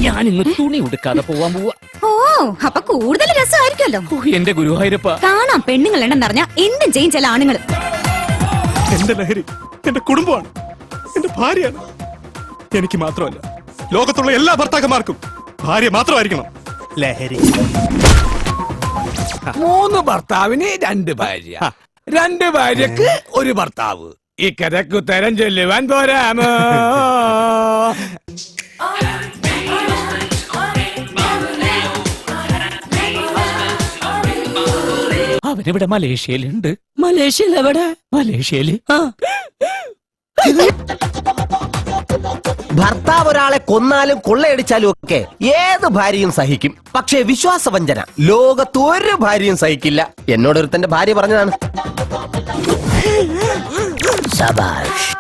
ഞാൻ ഇന്ന് തുണി ഉടുക്കാതെ പോവാൻ പോവാ. ഓ, അപ്പൊ കൂടുതൽ രസമായിരിക്കുമല്ലോ. എന്റെ ഗുരുവായൂരപ്പ, കാണാം പെണ്ണുങ്ങൾ എണ്ണെന്നറിഞ്ഞ എന്തും ചെയ്യും ചില ആണുങ്ങൾ. എന്റെ ലഹരി എന്റെ കുടുംബമാണ്, എന്റെ ഭാര്യയാണ്. എനിക്ക് മാത്രമല്ല, ലോകത്തുള്ള എല്ലാ ഭർത്താക്കന്മാർക്കും ഭാര്യ മാത്രമായിരിക്കണം ലഹരി. 3 ഭർത്താവിന് 2 ഭാര്യ, 2 ഭാര്യക്ക് 1 ഭർത്താവ്. ഇക്കരക്ക് ഉത്തരം ചൊല്ലുവാൻ പോരാമോ? അവനിവിടെ മലേഷ്യയിലുണ്ട്. മലേഷ്യയിൽ എവിടെ? മലേഷ്യയില് ഭർത്താവ് ഒരാളെ കൊന്നാലും കൊള്ളയടിച്ചാലും ഒക്കെ ഏത് ഭാര്യയും സഹിക്കും. പക്ഷേ വിശ്വാസവഞ്ചന ലോകത്ത് ഒരു ഭാര്യയും സഹിക്കില്ല. എന്നോടൊരുത്തന്റെ ഭാര്യ പറഞ്ഞതാണ്. ശബാഷ്.